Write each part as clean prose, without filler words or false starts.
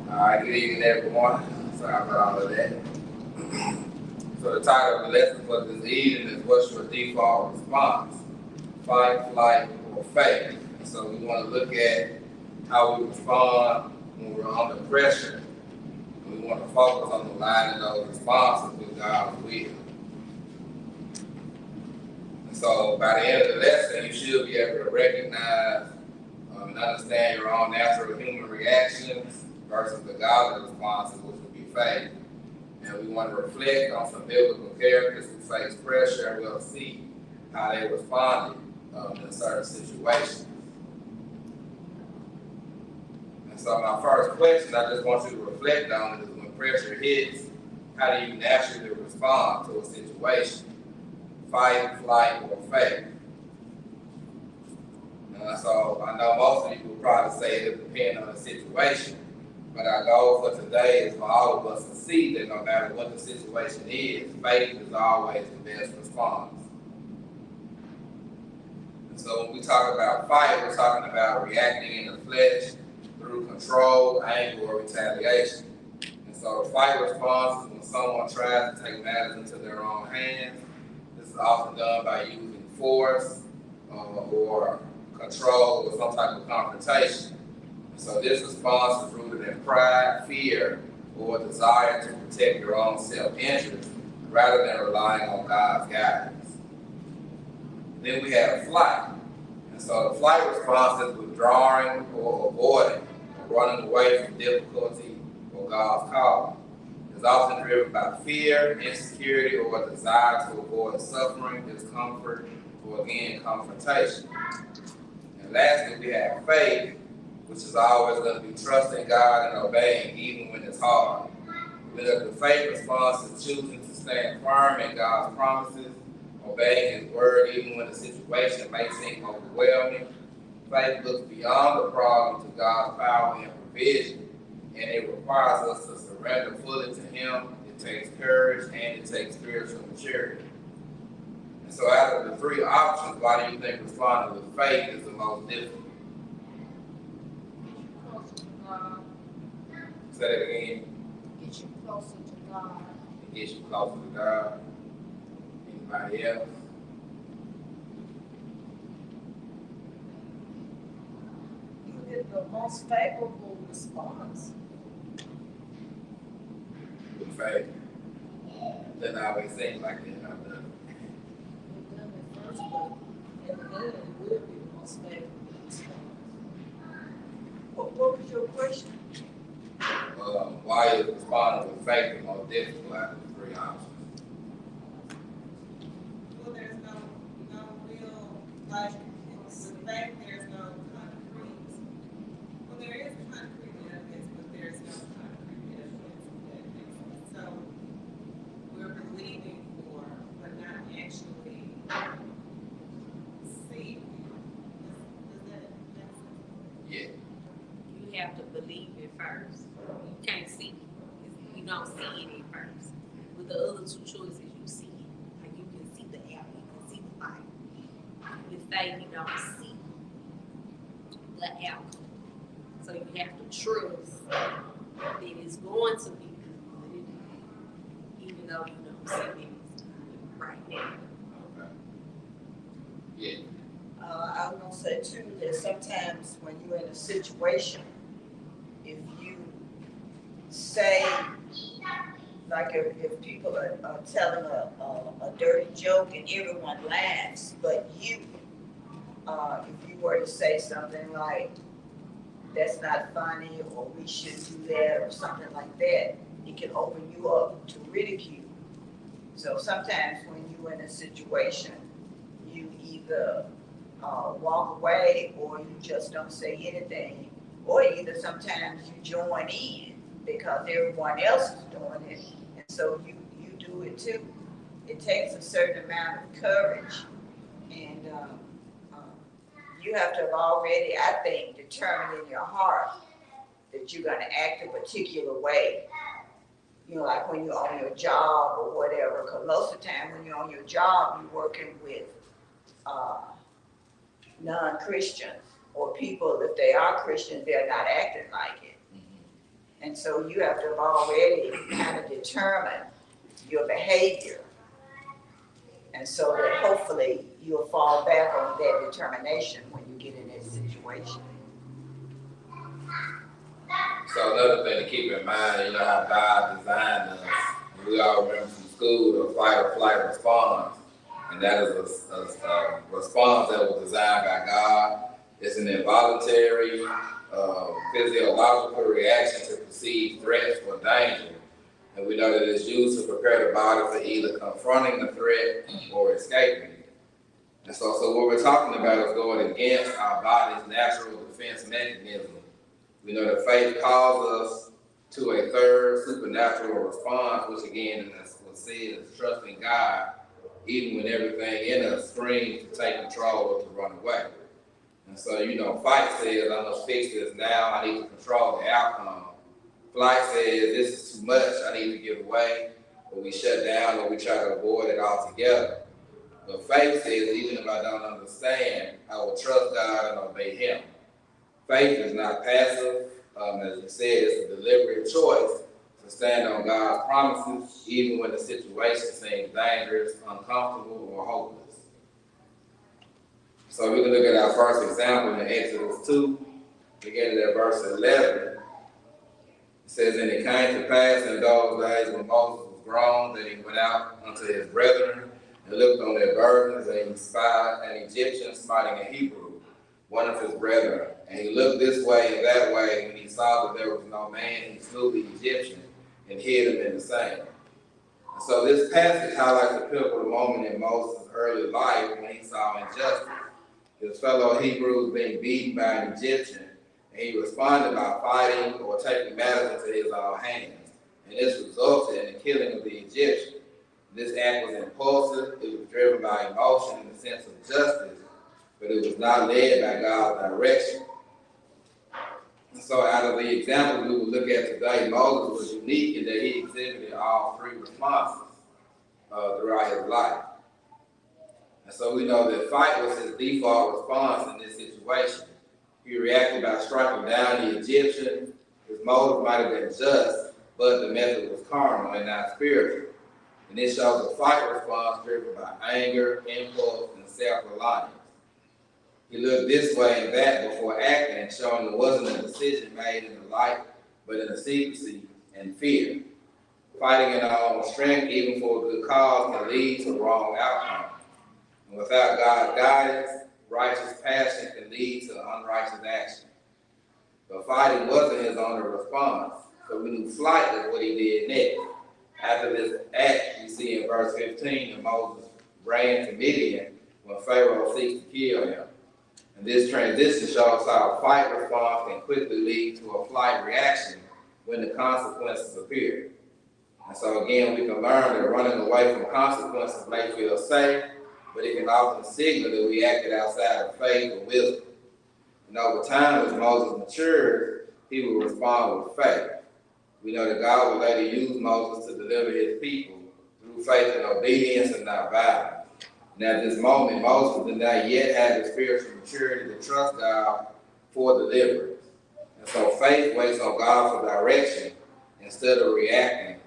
Alright, good evening everyone. Sorry about all of that. So the title of the lesson for this evening is what's your default response? Fight, flight, or faith. And so we want to look at how we respond when we're under pressure. And we want to focus on aligning those responses with God's will. And so by the end of the lesson, you should be able to recognize and understand your own natural human reactions versus the godly responses, which would be faith. And we want to reflect on some biblical characters who face pressure, and we'll see how they responded in certain situations. And so my first question I just want you to reflect on is when pressure hits, how do you naturally respond to a situation? Fight, flight, or faith? So I know most of you will probably say it depends on the situation, but our goal for today is for all of us to see that no matter what the situation is, faith is always the best response. And so when we talk about fight, we're talking about reacting in the flesh through control, anger, or retaliation. And so the fight response is when someone tries to take matters into their own hands. This is often done by using force or control or some type of confrontation. So this response is rooted in pride, fear, or a desire to protect your own self-interest rather than relying on God's guidance. Then we have flight. And so the flight response is withdrawing or avoiding, or running away from difficulty or God's call. It's often driven by fear, insecurity, or a desire to avoid suffering, discomfort, or again, confrontation. And lastly, we have faith, which is always going to be trusting God and obeying even when it's hard. The faith response is choosing to stand firm in God's promises, obeying His word even when the situation may seem overwhelming. Faith looks beyond the problem to God's power and provision, and it requires us to surrender fully to Him. It takes courage and it takes spiritual maturity. And so out of the three options, why do you think responding with faith is the most difficult? Say that again. Get you closer to God. It gets you closer to God. Anybody else? You get the most favorable response. With faith. Doesn't always seem like it. I've done it. You've done it first, but in the end, it will be the most favorable response. What was your question? Why is responding with faith the most difficult out of the three options? Well, there's no real, like, with faith, there's no concrete. Well, there is concrete evidence, but there's no concrete evidence. So we're believing for don't see it at first. With the other two choices, you see it. Like you can see the apple, you can see the light. With faith, you don't see the outcome. So you have to trust that it's going to be good, even though you don't see it right now. Okay. Yeah. I was gonna say too, that sometimes when you're in a situation, if you say, like if people are telling a dirty joke and everyone laughs, but you, if you were to say something like, that's not funny, or we shouldn't do that, or something like that, it can open you up to ridicule. So sometimes when you're in a situation, you either walk away, or you just don't say anything, or either sometimes you join in because everyone else is doing it, and so you do it too. It takes a certain amount of courage, and you have to have already, I think, determined in your heart that you're gonna act a particular way. You know, like when you're on your job or whatever, because most of the time when you're on your job, you're working with non-Christians, or people, if they are Christians, they're not acting like it. And so you have to have already kind of determined your behavior. And so that hopefully you'll fall back on that determination when you get in that situation. So another thing to keep in mind, you know how God designed us. We all remember from school the fight or flight response. And that is a response that was designed by God. It's an involuntary, physiological reaction to perceived threats or danger. And we know that it's used to prepare the body for either confronting the threat or escaping it. And so what we're talking about is going against our body's natural defense mechanism. We know that faith calls us to a third supernatural response, which again, as was said, is trusting God, even when everything in us screams to take control or to run away. And so, you know, fight says, I must fix this now, I need to control the outcome. Flight says, this is too much, I need to get away, or we shut down, or we try to avoid it altogether. But faith says, even if I don't understand, I will trust God and obey Him. Faith is not passive. As you said, it's a deliberate choice to stand on God's promises, even when the situation seems dangerous, uncomfortable, or hopeless. So we can look at our first example in Exodus 2, beginning at verse 11. It says, and it came to pass in those days when Moses was grown, that he went out unto his brethren and looked on their burdens, and he spied an Egyptian smiting a Hebrew, one of his brethren. And he looked this way and that way, and when he saw that there was no man, he slew the Egyptian and hid him in the sand. And so this passage highlights a pivotal moment in Moses' early life when he saw injustice. His fellow Hebrews being beaten by an Egyptian, and he responded by fighting or taking matters into his own hands. And this resulted in the killing of the Egyptian. This act was impulsive, it was driven by emotion in the sense of justice, but it was not led by God's direction. And so out of the examples we will look at today, Moses was unique in that he exhibited all three responses throughout his life. And so we know that fight was his default response in this situation. He reacted by striking down the Egyptian. His motive might have been just, but the method was carnal and not spiritual. And this shows a fight response driven by anger, impulse, and self-reliance. He looked this way and that before acting, showing it wasn't a decision made in the light, but in the secrecy and fear. Fighting in our own strength, even for a good cause, can lead to wrong outcomes. And without God's guidance, righteous passion can lead to unrighteous action. But fighting wasn't his only response, so we knew flight is what he did next. After this act, we see in verse 15 that Moses ran to Midian when Pharaoh seeks to kill him. And this transition shows how a fight response can quickly lead to a flight reaction when the consequences appear. And so again, we can learn that running away from consequences may feel safe, but it can often signal that we acted outside of faith or wisdom. And over time, as Moses matured, he would respond with faith. We know that God would later use Moses to deliver his people through faith and obedience and not violence. And at this moment, Moses did not yet have the spiritual maturity to trust God for deliverance. And so faith waits on God for direction instead of reacting.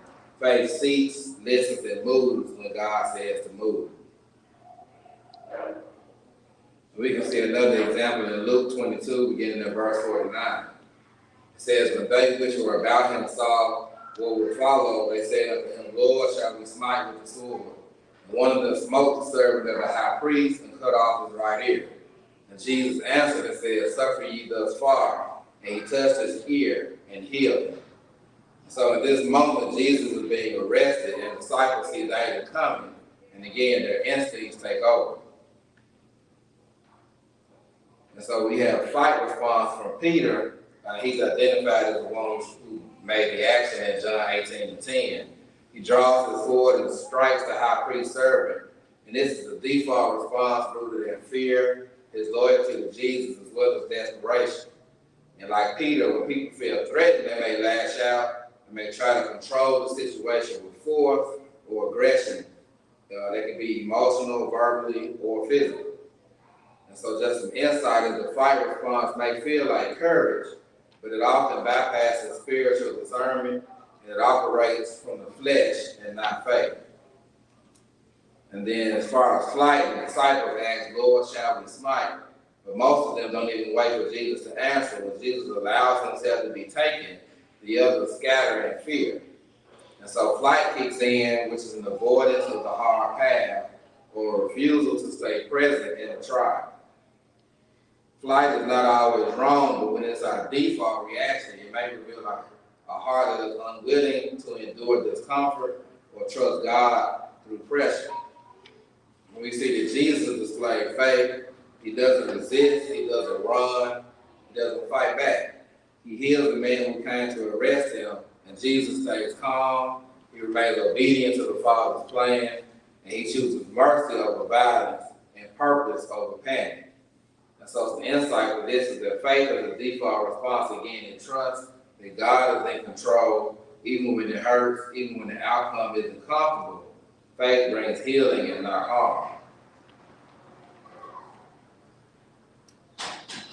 Faith seeks, listens, and moves when God says to move. We can see another example in Luke 22, beginning in verse 49. It says, when they which were about him saw what would follow, they said unto him, Lord, shall we smite with the sword? And one of them smote the servant of the high priest and cut off his right ear. And Jesus answered and said, suffer ye thus far. And he touched his ear and healed him. So in this moment, Jesus is being arrested, and the disciples see danger coming. And again, their instincts take over. And so we have a fight response from Peter. He's identified as the one who made the action in John 18:10. He draws his sword and strikes the high priest servant. And this is the default response rooted in fear, his loyalty to Jesus, as well as desperation. And like Peter, when people feel threatened, they may lash out and may try to control the situation with force or aggression. They can be emotional, verbally, or physical. And so just some insight is the fight response may feel like courage, but it often bypasses spiritual discernment, and it operates from the flesh and not faith. And then as far as flight, the disciples ask, Lord, shall we smite? But most of them don't even wait for Jesus to answer. When Jesus allows himself to be taken, the others scatter in fear. And so flight kicks in, which is an avoidance of the hard path or a refusal to stay present in the trial. Flight is not always wrong, but when it's our default reaction, it may reveal a heart that is unwilling to endure discomfort or trust God through pressure. When we see that Jesus displayed faith, he doesn't resist, he doesn't run, he doesn't fight back. He heals the man who came to arrest him, and Jesus stays calm, he remains obedient to the Father's plan, and he chooses mercy over violence and purpose over panic. And so some insight for this is that faith is a default response, again, in trust that God is in control, even when it hurts, even when the outcome isn't comfortable. Faith brings healing and not harm.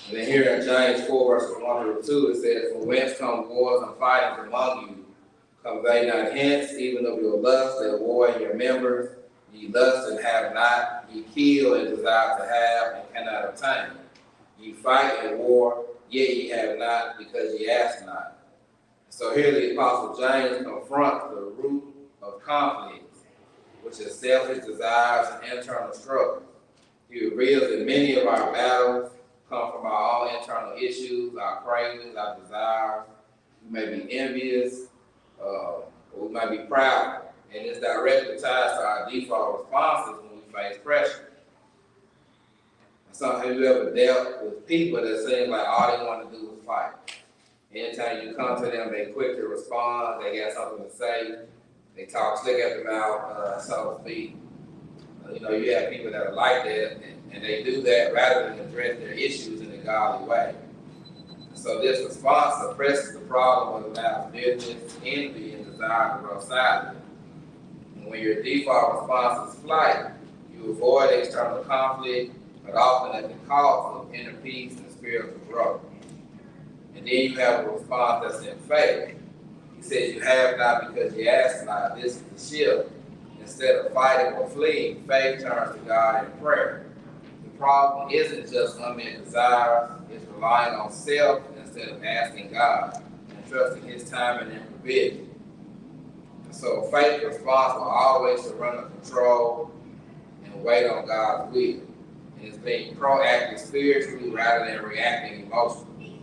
And then here in James 4, verses 1 through 2, it says, for whence come wars and fightings among you? Convey not hence, even of your lust that war in your members. Ye lust and have not, ye kill and desire to have and cannot obtain. Ye fight and war, yet ye have not, because ye ask not. So here the Apostle James confronts the root of conflict, which is selfish desires and internal struggles. He reveals that many of our battles come from our own internal issues, our cravings, our desires. We may be envious, or we might be proud. And it's directly tied to our default responses when we face pressure. And so have you ever dealt with people that seem like all they want to do is fight? Anytime you come to them, they quick to respond, they got something to say, they talk slick at the mouth, so to speak. You have people that are like that, and they do that rather than address their issues in a godly way. So this response suppresses the problem of allows bitterness, envy, and desire to grow silent. And when your default response is flight, you avoid external conflict, but often at the cost of inner peace and spiritual growth. And then you have a response that's in faith. He says you have not because you ask not. This is the shift. Instead of fighting or fleeing, faith turns to God in prayer. The problem isn't just unmet desires, it's relying on self instead of asking God and trusting his timing and provision. And so faith response will always surrender control and wait on God's will. And it's being proactive spiritually rather than reacting emotionally.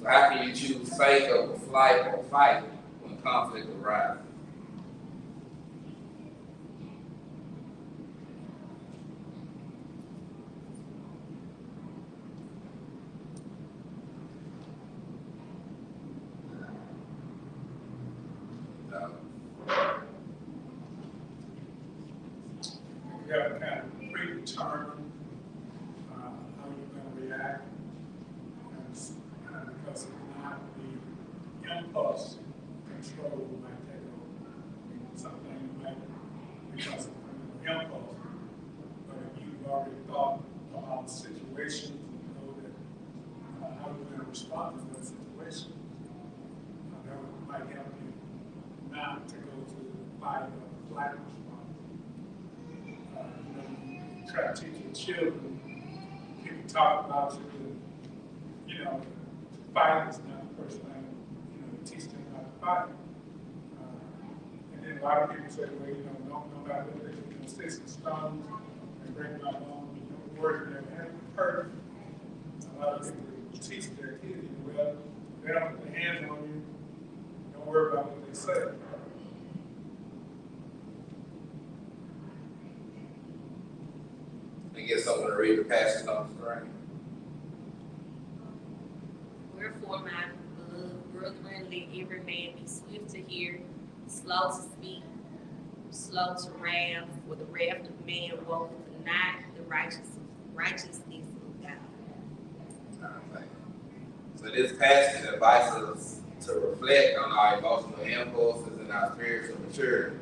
So how can you choose faith over flight or fight when conflict arises? You have to kind of predetermine how you're going to react. Because if not, the impulse control might take over. Something might because of impulse. But if you've already thought about situations, you know that how you're going to respond to that situation, that might help you not to go to the fight or flight response. You try to teach your children, people talk about you, fighting is not the first thing, you teach them how to fight. And then a lot of people say, well, no matter what they do, sticks and stones and break my bones, words never hurt. A lot of people teach their kids, well, they don't put their hands on you, don't worry about what they say. And get someone to read the passage on the screen. Wherefore, my beloved brethren, let every man be swift to hear, slow to speak, slow to wrath, for the wrath of man worketh not the righteousness of God. So this passage invites us to reflect on our emotional impulses and our spiritual maturity.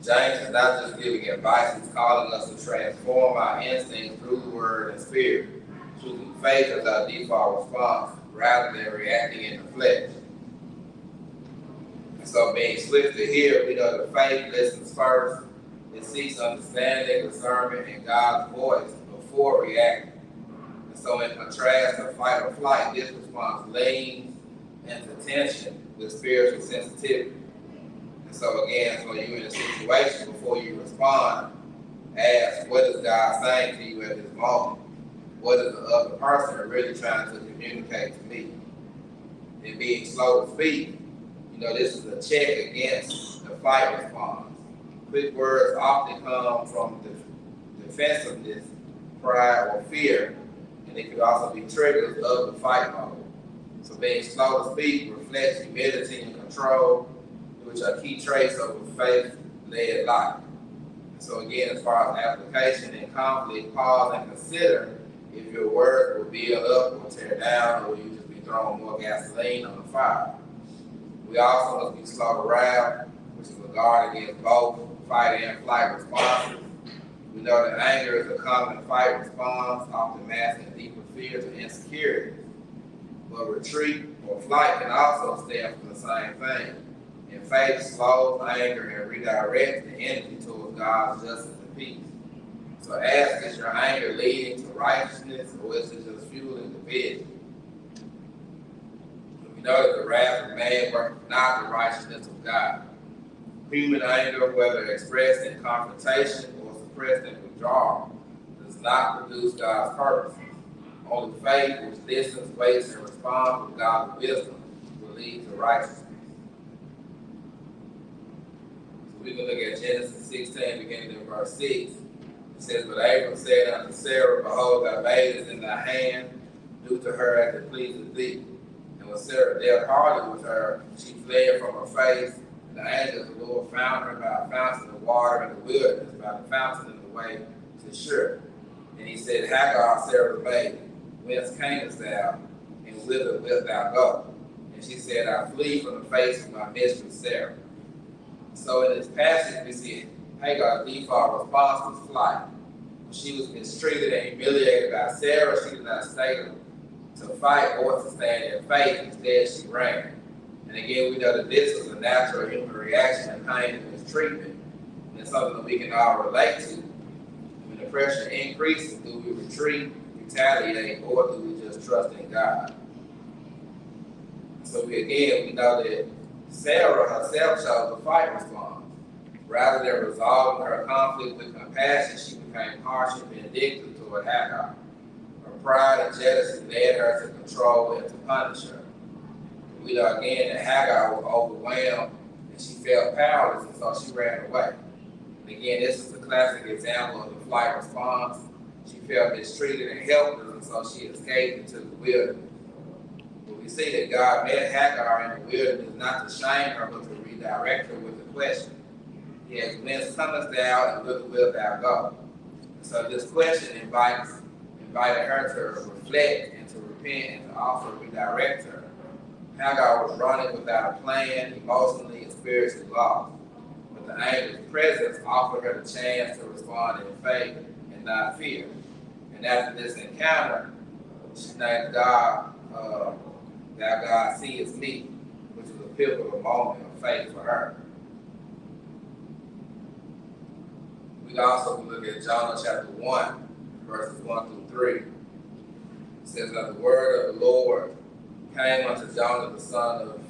James is not just giving advice, he's calling us to transform our instincts through the word and spirit, choosing faith as our default response rather than reacting in the flesh. And so being swift to hear, we know that faith listens first. It seeks understanding, discernment, and God's voice before reacting. And so in contrast to fight or flight, this response leans into tension with spiritual sensitivity. And so again, so you're in a situation, before you respond, ask, what is God saying to you at this moment? What is the other person really trying to communicate to me? And being slow to speak, this is a check against the fight response. Quick words often come from defensiveness, pride, or fear, and it could also be triggers of the fight mode. So being slow to speak reflects humility and control, which are key traits of a faith-led life. And so again, as far as application and conflict, pause and consider if your words will build up or tear down, or you just be throwing more gasoline on the fire. We also must be slow to wrath, which is a guard against both fight and flight responses. We know that anger is a common fight response, often masking deeper fears and insecurities. But retreat or flight can also stem from the same thing. And faith slows anger and redirects the energy towards God's justice and peace. So ask, is your anger leading to righteousness, or is it just fueling division? We know that the wrath of man works not the righteousness of God. Human anger, whether expressed in confrontation or suppressed in withdrawal, does not produce God's purposes. Only faith, which listens, waits, and responds with God's wisdom, will lead to righteousness. So we can look at Genesis 16, beginning in verse 6. It says, but Abram said unto Sarah, behold, thy maid is in thy hand, do to her as it pleases thee. And when Sarah dealt hardly with her, she fled from her face. And the angel of the Lord found her by a fountain of water in the wilderness, by the fountain in the way to Shur. And he said, Hagar, Sarah's maid, whence camest thou, and whither wilt thou go? And she said, I flee from the face of my mistress Sarah. So in this passage, we see Hagar's default response was flight. When she was mistreated and humiliated by Sarah, she did not stay to fight or to stand in faith. Instead, she ran. And again, we know that this was a natural human reaction to pain and mistreatment. And it's something that we can all relate to. When the pressure increases, do we retreat, retaliate, or do we just trust in God? So we know that Sarah herself chose the fight response. Rather than resolving her conflict with compassion, she became harsh and vindictive toward Hagar. Her pride and jealousy led her to control and to punish her. We know again that Hagar was overwhelmed and she felt powerless, and so she ran away. And again, this is a classic example of the flight response. She felt mistreated and helpless, and so she escaped into the wilderness. But we see that God met Hagar in the wilderness not to shame her, but to redirect her with a question. He asked, whence comest thou, and whither wilt thou go? And so this question invited her to reflect and to repent and to also redirect her. Hagar was running without a plan, emotionally and spiritually lost. But the angel's presence offered her the chance to respond in faith and not fear. And after this encounter, she named God, "Thou God seest me," which was a pivotal moment of faith for her. We can also look at Jonah chapter 1, verses 1 through 3. It says that the word of the Lord came unto Jonah the son of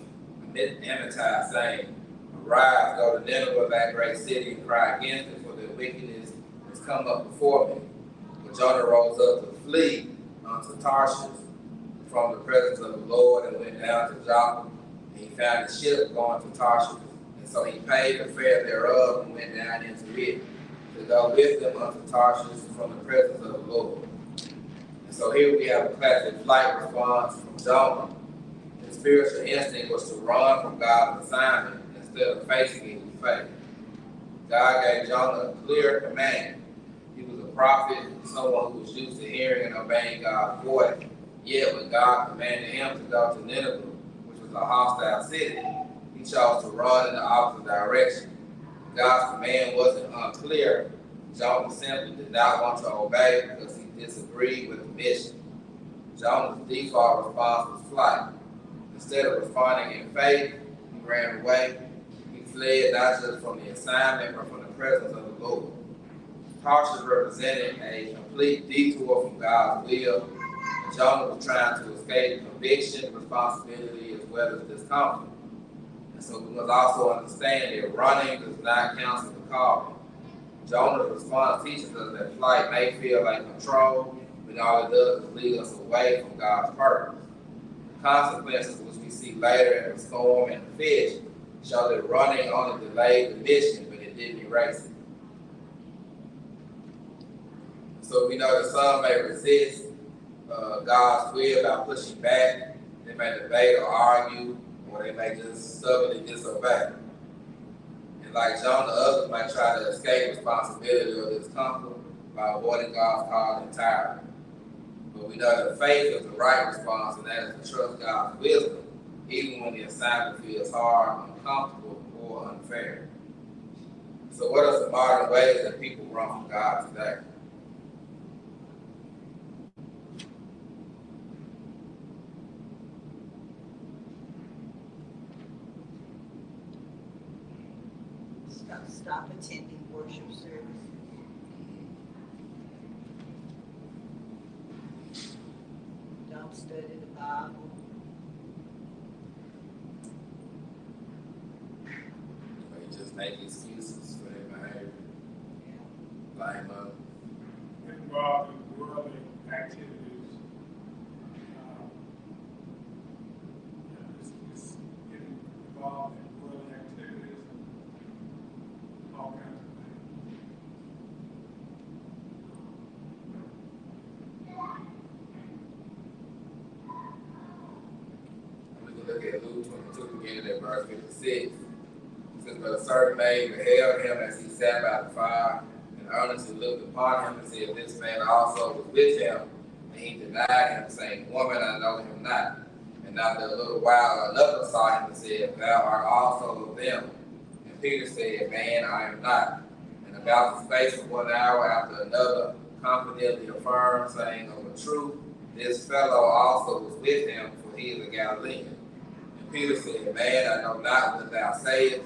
Amittai, saying, "Arise, go to Nineveh, that great city, and cry against it, for their wickedness has come up before me." But Jonah rose up to flee unto Tarshish from the presence of the Lord, and went down to Joppa. And he found a ship going to Tarshish. And so he paid the fare thereof, and went down into it, to go with them unto Tarshish from the presence of the Lord. And so here we have a classic flight response from Jonah. His spiritual instinct was to run from God's assignment instead of facing it with faith. God gave Jonah a clear command. He was a prophet, someone who was used to hearing and obeying God's voice. Yet when God commanded him to go to Nineveh, which was a hostile city, he chose to run in the opposite direction. God's command wasn't unclear. Jonah simply did not want to obey because he disagreed with the mission. Jonah's default response was flight. Instead of responding in faith, he ran away. He fled not just from the assignment, but from the presence of the Lord. Tarshish represented a complete detour from God's will. Jonah was trying to escape conviction, responsibility, as well as discomfort. And so we must also understand that running does not cancel the calling. Jonah's response teaches us that flight may feel like control, but all it does is lead us away from God's purpose. The consequences, which we see later in the storm and the fish, show that running only delayed the mission, but it didn't erase it. So we know that some may resist God's will by pushing back. They may debate or argue, or they may just stubbornly disobey. And like Jonah, others might try to escape responsibility or discomfort by avoiding God's call entirely. But we know that faith is the right response, and that is to trust God's wisdom, even when the assignment feels hard, uncomfortable, or unfair. So what are some modern ways that people run from God today? Stop attending worship services. Don't study the Bible. They just make excuses for their behavior. Blame others. Involved in worldly activities. It's getting involved in worldly activities and all kinds of things. We can look at Luke 22, beginning at verse 56. It says, "But a certain maid beheld him as he sat by the fire, and earnestly looked upon him, and said, This man also was with him. And he denied him, saying, Woman, I know him not. And after a little while another saw him and said, Thou art also of them. And Peter said, Man, I am not. And about the space of 1 hour after another confidently affirmed, saying, Of a truth, this fellow also was with him, for he is a Galilean. And Peter said, Man, I know not what thou sayest.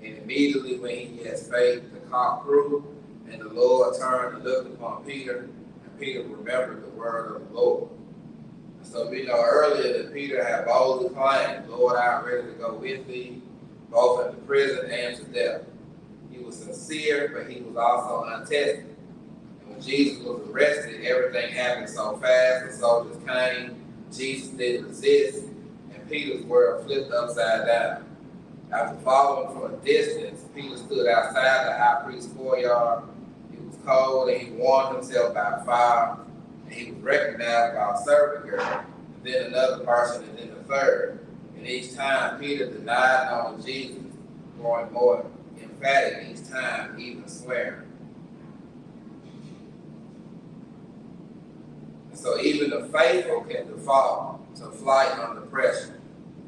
And immediately when he had spake, the cock crew, and the Lord turned and looked upon Peter, and Peter remembered the word of the Lord." And so we know earlier that Peter had boldly claimed, Lord, I am ready to go with thee, both into prison and to death. He was sincere, but he was also untested. And when Jesus was arrested, everything happened so fast, the soldiers came, Jesus didn't resist, and Peter's world flipped upside down. After following from a distance, Peter stood outside the high priest's courtyard. It was cold, and he warmed himself by a fire, and he was recognized by a servant girl, and then another person, and then a third. And each time, Peter denied knowing Jesus, growing more emphatic each time, even swearing. And so even the faithful can default to flight under pressure.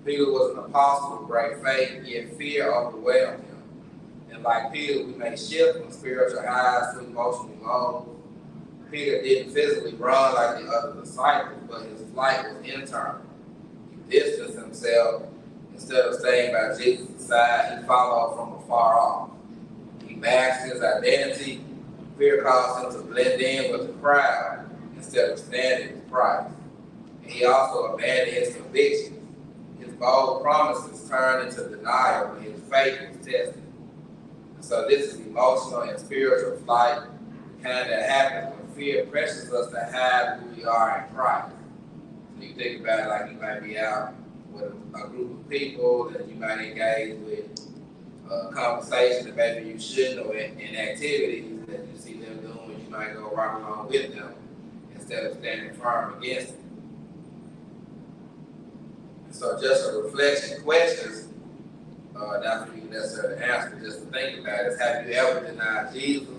Peter was an apostle of great faith, yet fear overwhelmed him. And like Peter, we may shift from spiritual highs to emotional lows. Peter didn't physically run like the other disciples, but his flight was internal. He distanced himself. Instead of staying by Jesus' side, he followed from afar off. He masked his identity. Fear caused him to blend in with the crowd instead of standing with Christ. And he also abandoned his convictions. His bold promises turned into denial when his faith was tested. And so this is emotional and spiritual flight, the kind that happens when fear pressures us to hide who we are in Christ. So you think about it like you might be out with a group of people that you might engage with, conversation that maybe you shouldn't, or in activities that you see them doing, you might go right along with them instead of standing firm against it. And so just a reflection questions, not for you necessarily to answer, just to think about is, have you ever denied Jesus,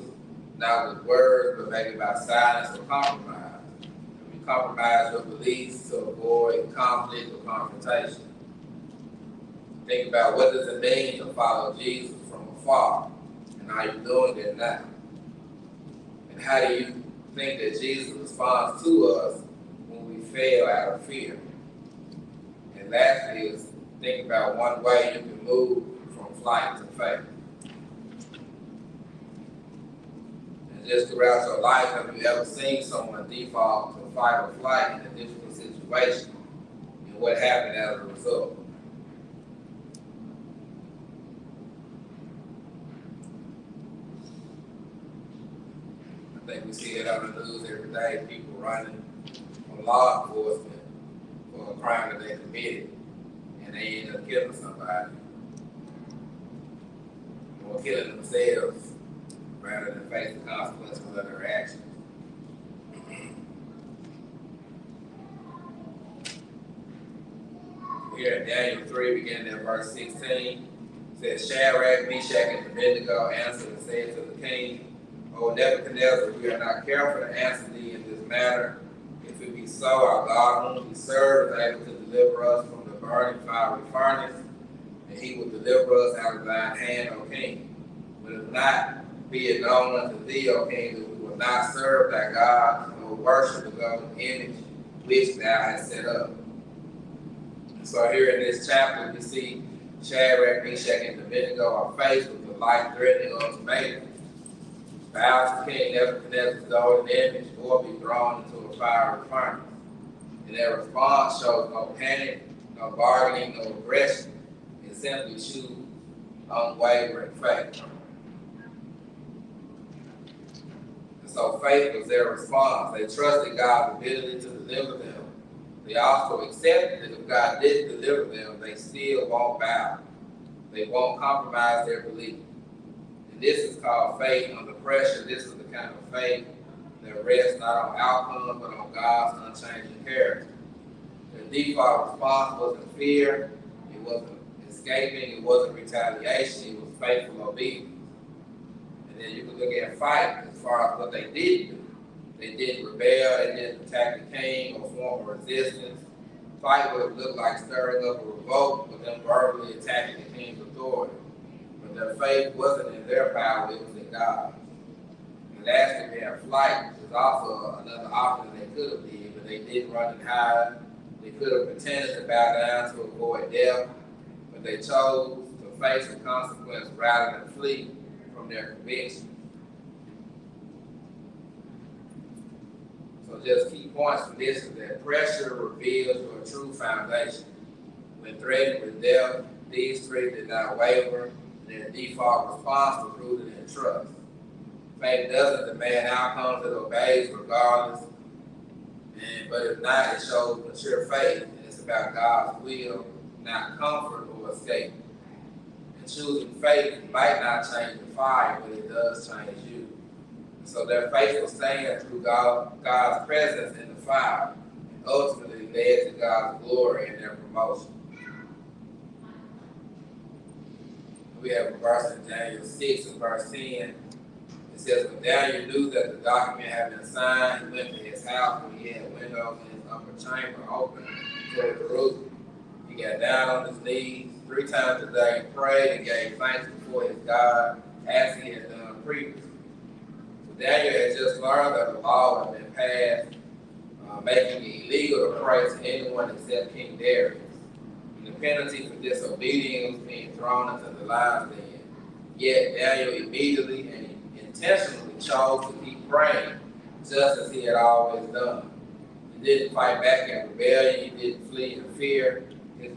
not with words, but maybe by silence or compromise? Have you compromised your beliefs to avoid conflict or confrontation? Think about, what does it mean to follow Jesus from afar, and are you doing it now? And how do you think that Jesus responds to us when we fail out of fear? And lastly is, think about one way you can move from flight to faith. And just throughout your life, have you ever seen someone default to fight or flight in a difficult situation? And what happened as a result? I think we see it on the news every day, people running from law enforcement for a crime that they committed, and they end up killing somebody, or killing themselves, rather than face the consequences of their actions. Here in Daniel 3, beginning at verse 16, it says, Shadrach, Meshach, and Abednego answered and said to the king, O Nebuchadnezzar, we are not careful to answer thee in this matter. If it be so, our God whom we serve is able to deliver us from the burning fiery furnace, and he will deliver us out of thine hand, O king. But if not, be it known unto thee, O king, that we will not serve thy God, nor worship the golden image which thou hast set up. And so here in this chapter, we see Shadrach, Meshach, and Abednego are faced with the life-threatening ultimatum: bow to King Nebuchadnezzar's golden image, or be thrown into a fiery furnace. And their response shows no panic, no bargaining, no aggression. It simply choose unwavering faith. And so faith was their response. They trusted God's ability to deliver them. They also accepted that if God didn't deliver them, they still won't bow. They won't compromise their belief. And this is called faith under pressure. This is the kind of faith that rests not on outcome, but on God's unchanging character. The default response wasn't fear, it wasn't escaping, it wasn't retaliation, it was faithful obedience. And then you can look at fight as far as what they did do. They didn't rebel, they didn't attack the king or form a resistance. Fight would have looked like stirring up a revolt with them verbally attacking the king's authority. But their faith wasn't in their power, it was in God. And lastly, their flight was also another option they could have did, but they didn't run and hide. They could have pretended to bow down to avoid death, but they chose to face the consequence rather than flee from their conviction. So just key points from this is that pressure reveals your true foundation. When threatened with death, these three did not waver, and their default response was rooted in trust. Faith doesn't demand outcomes, it obeys regardless. But if not, it shows mature faith, and it's about God's will, not comfort or escape. And choosing faith might not change the fire, but it does change you. And so their faith will stand through God's presence in the fire, and ultimately led to God's glory and their promotion. We have a verse in Daniel 6 and verse 10. It says, when Daniel knew that the document had been signed, he went to his house where he had windows in his upper chamber open toward Jerusalem. He He got down on his knees 3 times a day and prayed and gave thanks before his God as he had done previously. So Daniel had just learned that the law had been passed, making it illegal to pray to anyone except King Darius. And the penalty for disobedience was being thrown into the lion's den. Yet Daniel immediately and intentionally chose to keep praying, just as he had always done. He didn't fight back in rebellion. He didn't flee in fear. His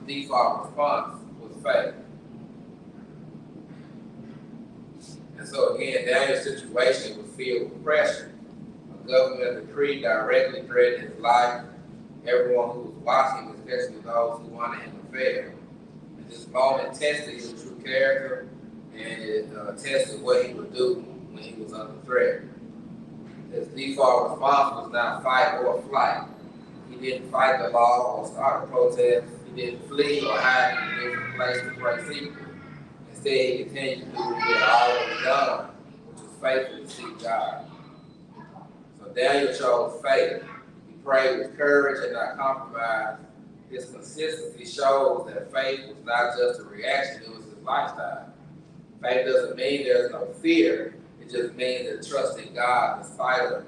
default response was faith. And so again, Daniel's situation was filled with pressure. A government decree directly threatened his life. Everyone who was watching, especially those who wanted him to fail. And this moment tested his true character, and it tested what he would do when he was under threat. His default response was not fight or flight. He didn't fight the law or start a protest. He didn't flee or hide in a different place to pray secretly. Instead, he continued to do what he had always done, which was faithfully seek God. So Daniel chose faith. He prayed with courage and not compromise. His consistency shows that faith was not just a reaction, it was his lifestyle. Faith doesn't mean there's no fear. It just means that trusting God despite of it.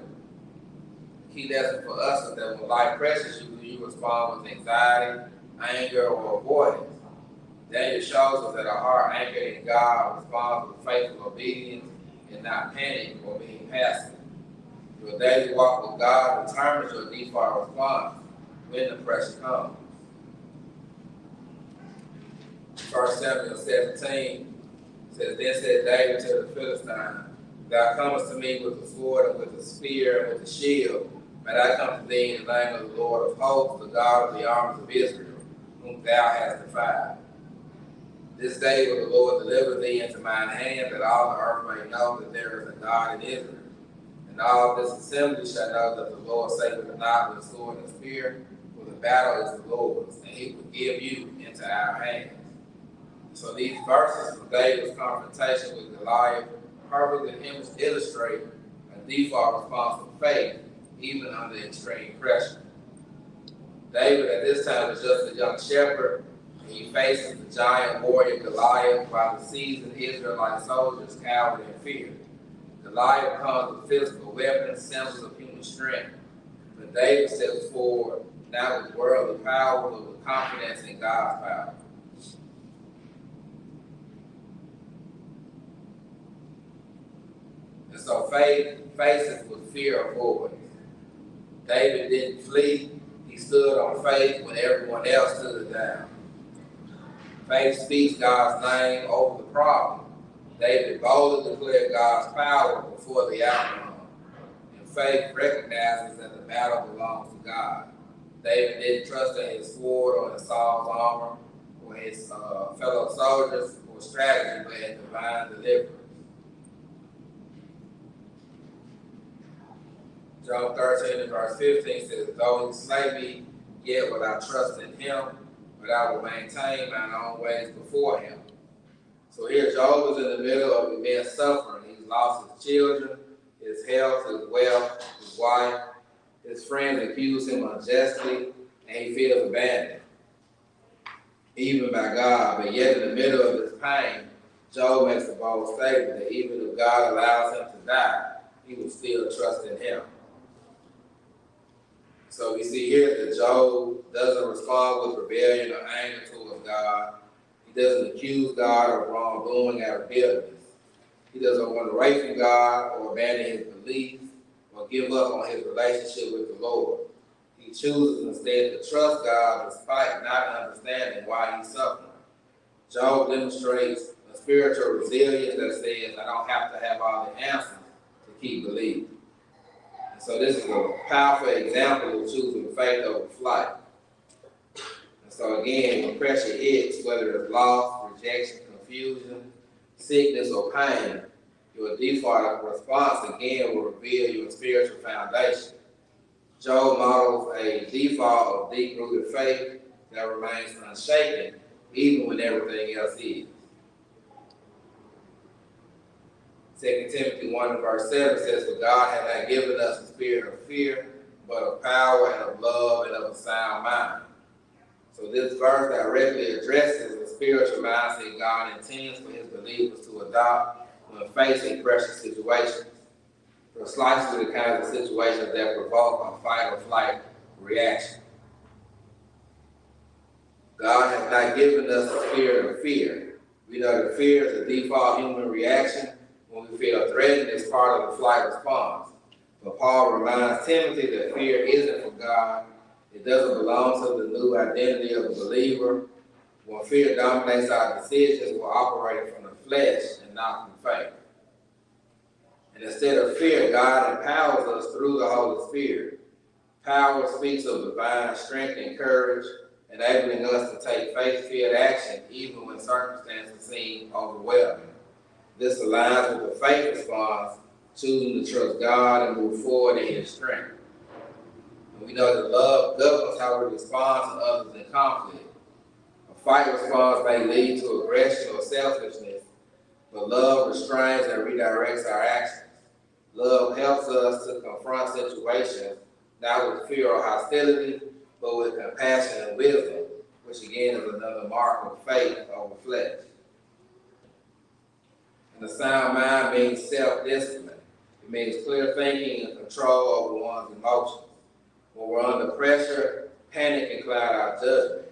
The key lesson for us is that when life pressures you, you respond with anxiety, anger, or avoidance. Daniel shows us that a heart anchored in God responds with faithful obedience and not panic or being passive. Your daily walk with God determines your default response when the pressure comes. 1 Samuel 17 says, Then said David to the Philistine, Thou comest to me with the sword and with the spear and with the shield, but I come to thee in the name of the Lord of hosts, the God of the armies of Israel, whom thou hast defied. This day will the Lord deliver thee into mine hand, that all the earth may know that there is a God in Israel. And all this assembly shall know that the Lord saveth not with sword and spear, for the battle is the Lord's, and he will give you into our hands. So these verses from David's confrontation with Goliath perfectly illustrate a default response of faith, even under extreme pressure. David at this time is just a young shepherd, and he faces the giant warrior Goliath while the seasoned Israelite soldiers cowered in fear. Goliath comes with physical weapons, symbols of human strength. But David steps forward, not with worldly power, but with confidence in God's power. And so faith faces with fear avoids. David didn't flee. He stood on faith when everyone else stood down. Faith speaks God's name over the problem. David boldly declared God's power before the outcome. And faith recognizes that the battle belongs to God. David didn't trust in his sword or in Saul's armor or his fellow soldiers or strategy, but in divine deliverance. Job 13 and verse 15 says, Though he slay me, yet will I trust in him, but I will maintain mine own ways before him. So here Job is in the middle of immense suffering. He's lost his children, his health, his wealth, his wife. His friends accuse him unjustly, and he feels abandoned, even by God. But yet in the middle of this pain, Job makes a bold statement that even if God allows him to die, he will still trust in him. So we see here that Job doesn't respond with rebellion or anger towards God. He doesn't accuse God of wrongdoing out of bitterness. He doesn't run away from God or abandon his beliefs or give up on his relationship with the Lord. He chooses instead to trust God despite not understanding why he's suffering. Job demonstrates a spiritual resilience that says, I don't have to have all the answers to keep believing. So this is a powerful example of choosing faith over flight. And so again, when pressure hits, whether it's loss, rejection, confusion, sickness, or pain, your default response again will reveal your spiritual foundation. Job models a default of deep-rooted faith that remains unshaken even when everything else is. 2 Timothy 1 and verse 7 says, For God hath not given us a spirit of fear, but of power and of love and of a sound mind. So So this verse directly addresses the spiritual mindset God intends for his believers to adopt when facing pressure situations, precisely the kinds of situations that provoke a fight or flight reaction. God has not given us a spirit of fear. We know that fear is a default human reaction when we feel threatened as part of the flight response. But Paul reminds Timothy that fear isn't from God. It doesn't belong to the new identity of the believer. When fear dominates our decisions, we're operating from the flesh and not from faith. And instead of fear, God empowers us through the Holy Spirit. Power speaks of divine strength and courage, enabling us to take faith-filled action even when circumstances seem overwhelming. This aligns with the faith response, choosing to trust God and move forward in his strength. And we know that love governs how we respond to others in conflict. A fight response may lead to aggression or selfishness, but love restrains and redirects our actions. Love helps us to confront situations not with fear or hostility, but with compassion and wisdom, which again is another mark of faith over flesh. And a sound mind means self-discipline. It means clear thinking and control over one's emotions. When we're under pressure, panic can cloud our judgment.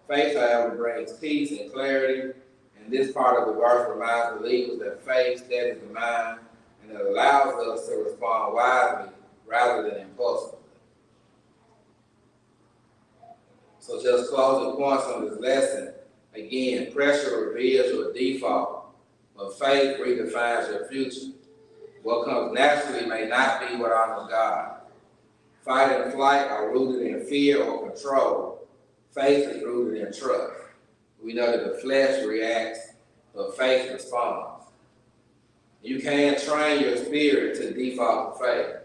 Faith, however, brings peace and clarity, and this part of the verse reminds believers that faith steadies the mind and it allows us to respond wisely rather than impulsively. So just closing points on this lesson, again, pressure reveals your default, but faith redefines your future. What comes naturally may not be what honors God. Fight and flight are rooted in fear or control. Faith is rooted in trust. We know that the flesh reacts, but faith responds. You can train your spirit to default to faith.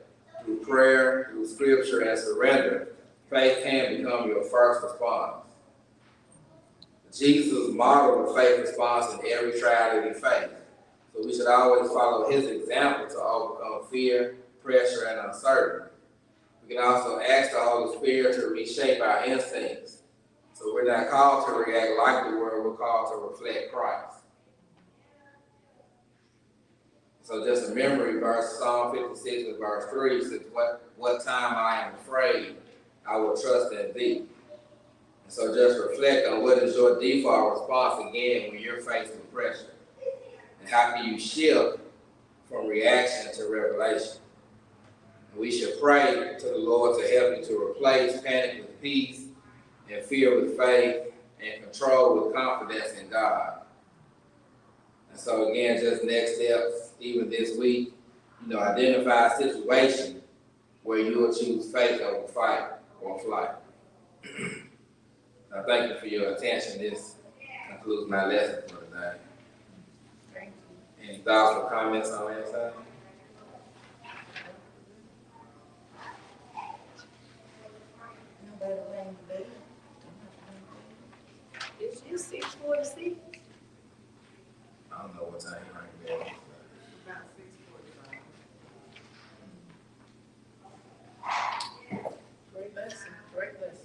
Through prayer, through scripture, and surrender, faith can become your first response. Jesus modeled a faith response in every trial that he faced. So we should always follow his example to overcome fear, pressure, and uncertainty. We can also ask the Holy Spirit to reshape our instincts. So we're not called to react like the world, we're called to reflect Christ. So just a memory verse, Psalm 56 and verse 3 says, what time I am afraid, I will trust in thee. And so just reflect on what is your default response again when you're faced with pressure. And how can you shift from reaction to revelation? And we should pray to the Lord to help you to replace panic with peace and fear with faith and control with confidence in God. And so again, just next steps, even this week, identify a situation where you will choose faith over fight or flight. I thank you for your attention. This concludes my lesson for today. Any thoughts or comments on anything? It's just 6:46. I don't know what time you might be. About 6:45. Great lesson, great lesson.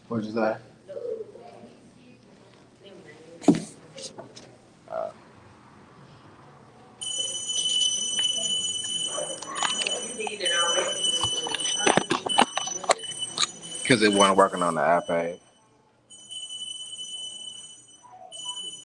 What'd you say? Because it wasn't working on the iPad.